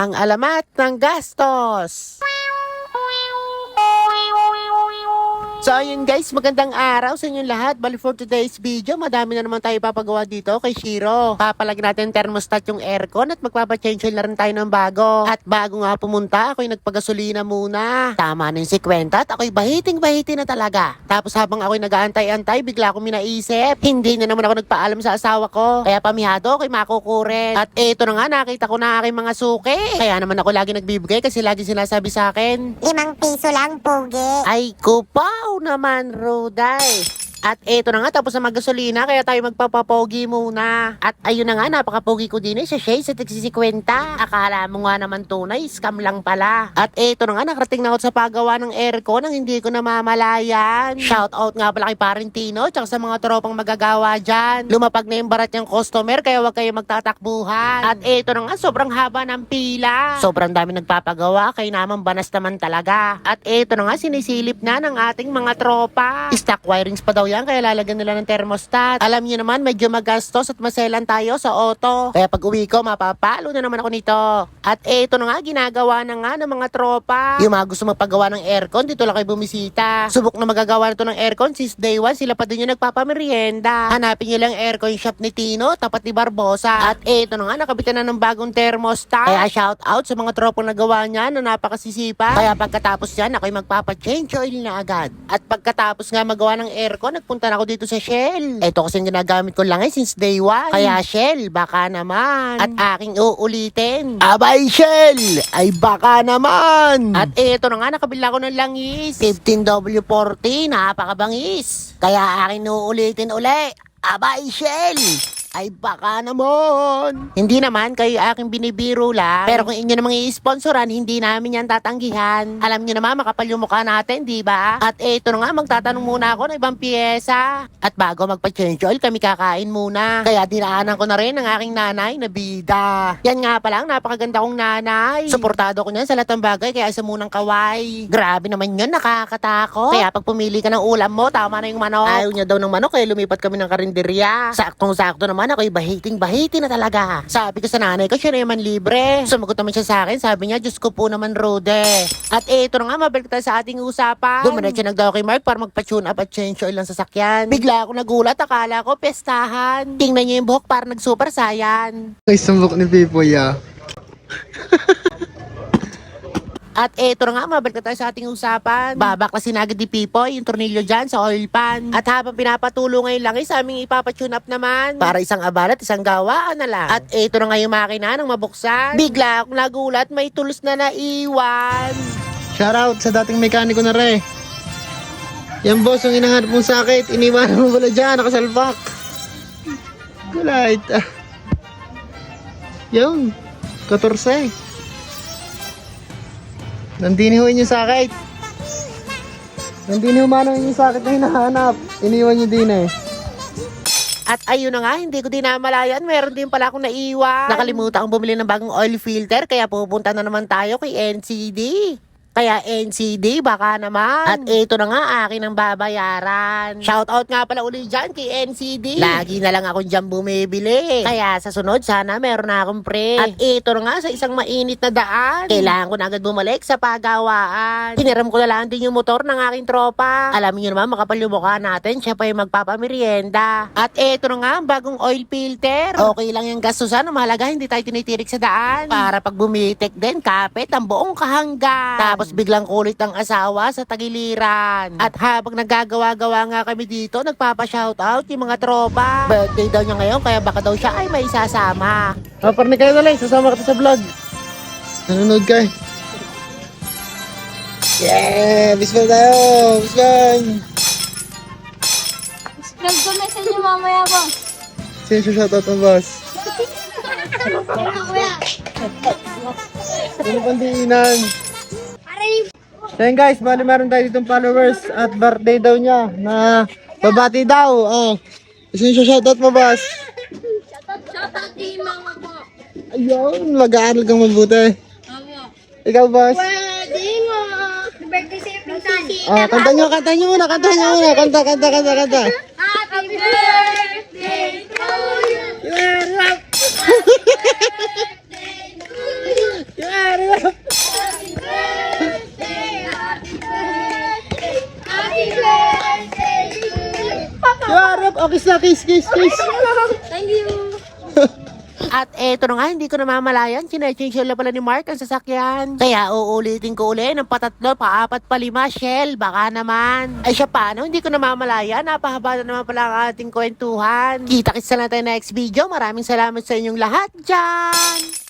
ang alamat ng gastos. So ayun guys, magandang araw sa inyong lahat. Bali for today's video, madami na naman tayo papagawa dito kay Shiro. Papalagyan natin thermostat yung aircon at magpapachange oil na rin tayo ng bago. At bago nga pumunta, ako'y nagpagasolina muna. Tama na yung 50 at ako'y bahiting-bahiti na talaga. Tapos habang ako'y nag-aantay-antay, bigla akong minaisip. Hindi na naman ako nagpaalam sa asawa ko. Kaya pamihado ako'y makukuret. At eto na nga, nakita ko na aking mga suki. Kaya naman ako lagi nagbibigay kasi lagi sinasabi sa akin, 5 piso lang, pogi. ay kupaw naman, Roday. At eto na nga, tapos na magasolina, kaya tayo magpapapogi muna. At ayun na nga, napakapogi ko din sa Shea sa tigsi 50. Akala mo nga naman tunay, scam lang pala. At eto na nga, nakarating na ako sa paggawa ng aircon nang hindi ko namamalayan. Shout out nga pala kay Parentino, tsaka sa mga tropang magagawa dyan. Lumapag na yung barat niyang customer, kaya wag kayo magtatakbuhan. At eto na nga, sobrang haba ng pila. Sobrang dami nagpapagawa, kaya naman banas naman talaga. At eto na nga, sinisilip na ng ating mga tropa. Stock wirings pa daw yan, kaya lalagyan nila ng thermostat. Alam niyo naman, medyo magastos at maselan tayo sa auto. Kaya pag uwi ko, mapapalo na naman ako nito. At eto na nga, ginagawa na nga ng mga tropa. Yung mga gusto magpagawa ng aircon, dito lang kayo bumisita. Subok na magagawa na to ng aircon since day 1, sila pa din yung nagpapamerienda. Hanapin nyo lang aircon shop ni Tino, tapat ni Barbosa. At eto na nga, nakabitan na ng bagong thermostat. Kaya shout out sa mga tropang nagawa niya na napakasisipa. Kaya pagkatapos yan, ako'y magpapa-change oil na agad. At pagkatapos nga magawa ng aircon, nagpunta na ako dito sa Shell. Ito kasi yung ginagamit ko lang since day 1. Kaya Shell, baka naman. At aking uulitin. Abay Shell, ay baka naman. At ito na nga, nakabila ko ng langis. 15W40, napakabangis. Kaya aking uulitin uli. Abay Shell, ay baka naman. Hindi naman kayo aking binibiro lang. Pero kung inyo namang i-sponsoran, hindi namin yan tatanggihan. Alam nyo naman, makapal yung mukha natin, di ba? At eto na nga, magtatanong muna ako ng ibang piyesa. At bago magpa-change oil, kami kakain muna. Kaya dinaanan ko na rin ang aking nanay na bida. Yan nga palang, napakaganda kong nanay. Suportado ko niyan sa lahat ng bagay, kaya isa munang kaway. Grabe naman yun, nakakatakot. Kaya pag pumili ka ng ulam mo, tama na yung manok. Ayaw niya daw ng manok, kaya lumipat kami ng karinderya. Saktong-sakto naman, ako'y bahiting-bahiti na talaga. Sabi ko sa nanay ko, siya na naman libre. Sumagot naman siya sa akin, sabi niya, Diyos ko po naman, Rode. At eto na nga, mabalik tayo sa ating usapan. Dumanit siya nagdaw kay Mark para magpa-tune up at change oil ng sasakyan. Bigla ako nagulat, akala ko pestahan. Tingnan niyo yung buhok para nag-super saiyan. Ay, sumbok ni Pipoy ah. At eto na nga, mabalik na tayo sa ating usapan. Babaklasin agad ni Pipoy yung tornilyo dyan sa oil pan. At habang pinapatulo ngayon lang, sa aming ipapatune up naman. Para isang abala at isang gawaan na lang. At eto na nga yung makina nang mabuksan. Bigla akong nagulat, may tulos na naiwan. Shoutout sa dating mekaniko na re. Yan boss, ang hinahanap mong sakit, iniwanan mo pala dyan, nakasalpak. Kulait ah. Yun, 14. Nandinihuin yung sakit. Nandinihuman yung sakit na hinahanap. Iniwan nyo din eh. At ayun na nga, hindi ko din namalayan. Meron din pala akong naiwan. Nakalimutan akong bumili ng bagong oil filter, kaya pupunta na naman tayo kay NCD. Kaya NCD, baka naman. At ito na nga, akin ang babayaran. Shoutout nga pala uli dyan kay NCD. Lagi na lang ako dyan bumibili. Kaya sa sunod, sana meron na akong pre. At ito na nga, sa isang mainit na daan, kailangan ko na agad bumalik sa pagawaan. Hiniram ko na lang din yung motor ng aking tropa. Alam niyo naman, makapal yung mukha natin, siya pa yung magpapamerienda. At ito na nga, ang bagong oil filter. Okay lang yung gastusan, mahalaga hindi tayo tinitirik sa daan. Para pag bumitik din, kapit ang buong kahanggan. Tapos biglang kulit ang asawa sa tagiliran. At habang nagagawa-gawa nga kami dito, nagpapa-shoutout yung mga tropa. Birthday daw niya ngayon, kaya baka daw siya ay may sasama. Parni kayo na lang, sasama ka sa vlog. Nanonood ka eh. Yeah! Bisbal tayo! Bisbal! Subscribe ko na sa inyo mamaya po. Sino siya shoutout mo boss? Ano pang diinan? Then guys, bali meron tayo ditong followers at birthday daw niya na babati daw. Oh. Sino siya shoutout mo boss? Shoutout di mama po. Ayun, mag-aaral kang mabuti. Opo. Ikaw boss? Pwede mo. Birthday sa Pintasi. Ah, kanta nyo muna. Kanta. Happy birthday to you. Yeah. Happy birthday to you. Harap. O, kiss na, kiss. Thank you. At eto na nga, hindi ko namamalayan, sinechange na pala ni Mark ang sasakyan. Kaya uulitin ko uli ng patatlo, paapat, palima, Shell, baka naman. Ay siya paano, hindi ko namamalayan, napahaba na naman pala ang ating kwentuhan. Kita-kits na lang tayo next video, maraming salamat sa inyong lahat dyan.